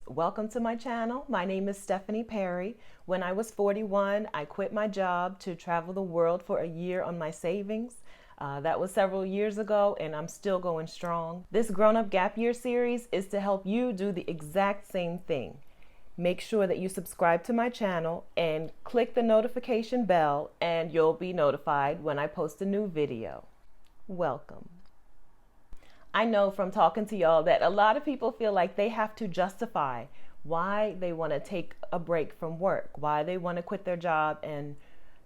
Welcome to my channel. My name is Stephanie Perry. When I was 41, I quit my job to travel the world for a year on my savings. That was several years ago, and I'm still going strong. This Grown Up Gap Year series is to help you do the exact same thing. Make sure that you subscribe to my channel and click the notification bell, and you'll be notified when I post a new video. Welcome. I know from talking to y'all that a lot of people feel like they have to justify why they want to take a break from work, why they want to quit their job and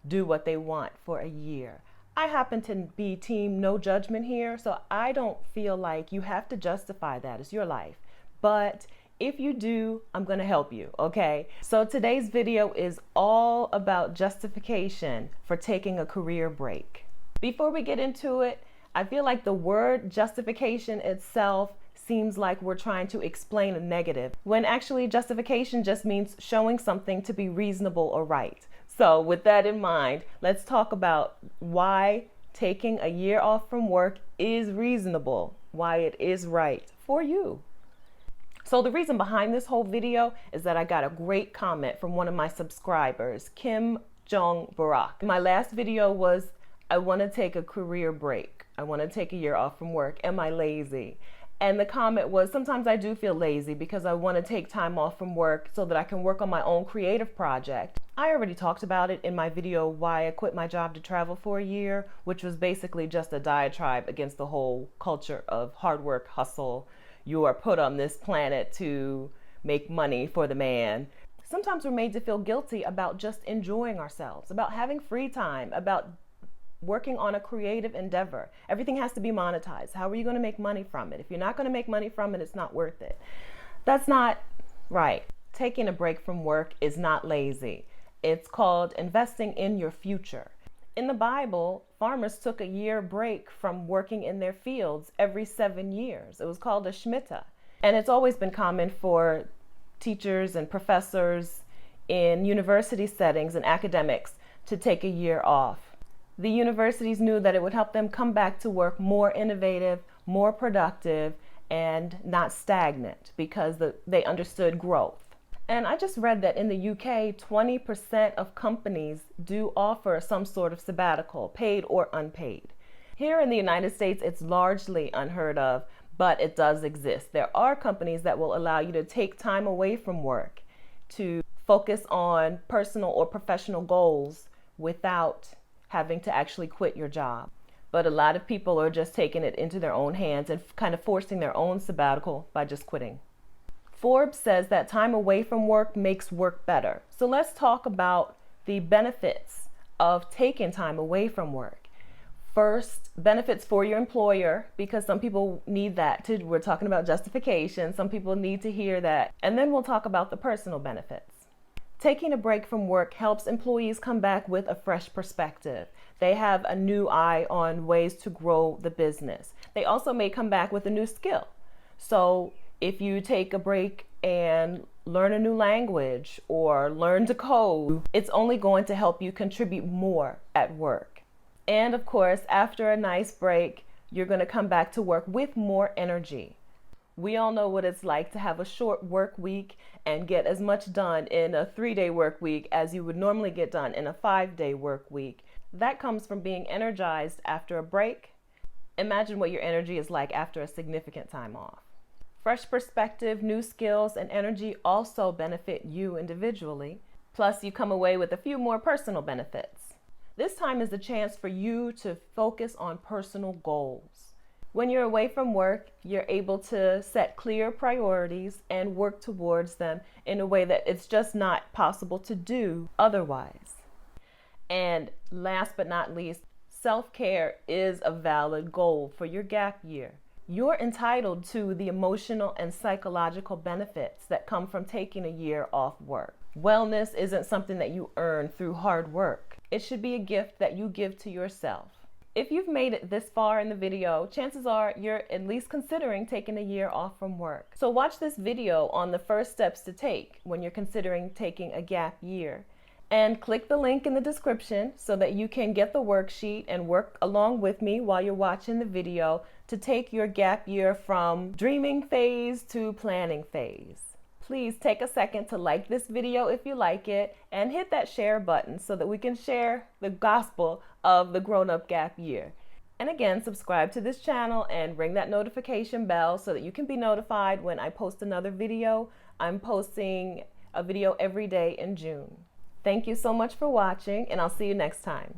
do what they want for a year. I happen to be team no judgment here, so I don't feel like you have to justify that. It's your life. But if you do, I'm going to help you, okay? So today's video is all about justification for taking a career break. Before we get into it, I feel like the word justification itself seems like we're trying to explain a negative, when actually justification just means showing something to be reasonable or right. So with that in mind, let's talk about why taking a year off from work is reasonable, why it is right for you. So the reason behind this whole video is that I got a great comment from one of my subscribers, Kim Jong Barak. My last video was, I want to take a career break. I want to take a year off from work. Am I lazy? And the comment was, sometimes I do feel lazy because I want to take time off from work so that I can work on my own creative project. I already talked about it in my video, why I quit my job to travel for a year, which was basically just a diatribe against the whole culture of hard work, hustle. You are put on this planet to make money for the man. Sometimes we're made to feel guilty about just enjoying ourselves, about having free time, about working on a creative endeavor. Everything has to be monetized. How are you going to make money from it? If you're not going to make money from it, it's not worth it. That's not right. Taking a break from work is not lazy. It's called investing in your future. In the Bible, farmers took a year break from working in their fields every 7 years. It was called a Shemitah. And it's always been common for teachers and professors in university settings and academics to take a year off. The universities knew that it would help them come back to work more innovative, more productive, and not stagnant because they understood growth. And I just read that in the UK, 20% of companies do offer some sort of sabbatical, paid or unpaid. Here in the United States, it's largely unheard of, but it does exist. There are companies that will allow you to take time away from work to focus on personal or professional goals without having to actually quit your job. But a lot of people are just taking it into their own hands and kind of forcing their own sabbatical by just quitting. Forbes says that time away from work makes work better. So let's talk about the benefits of taking time away from work. First, benefits for your employer, because some people need that too. We're talking about justification. Some people need to hear that. And then we'll talk about the personal benefits. Taking a break from work helps employees come back with a fresh perspective. They have a new eye on ways to grow the business. They also may come back with a new skill. So if you take a break and learn a new language or learn to code, it's only going to help you contribute more at work. And of course, after a nice break, you're going to come back to work with more energy. We all know what it's like to have a short work week and get as much done in a 3-day work week as you would normally get done in a 5-day work week. That comes from being energized after a break. Imagine what your energy is like after a significant time off. Fresh perspective, new skills, and energy also benefit you individually. Plus, you come away with a few more personal benefits. This time is a chance for you to focus on personal goals. When you're away from work, you're able to set clear priorities and work towards them in a way that it's just not possible to do otherwise. And last but not least, self-care is a valid goal for your gap year. You're entitled to the emotional and psychological benefits that come from taking a year off work. Wellness isn't something that you earn through hard work. It should be a gift that you give to yourself. If you've made it this far in the video, chances are you're at least considering taking a year off from work. So watch this video on the first steps to take when you're considering taking a gap year. And click the link in the description so that you can get the worksheet and work along with me while you're watching the video to take your gap year from dreaming phase to planning phase. Please take a second to like this video if you like it and hit that share button so that we can share the gospel of the grown-up gap year. And again, subscribe to this channel and ring that notification bell so that you can be notified when I post another video. I'm posting a video every day in June. Thank you so much for watching, and I'll see you next time.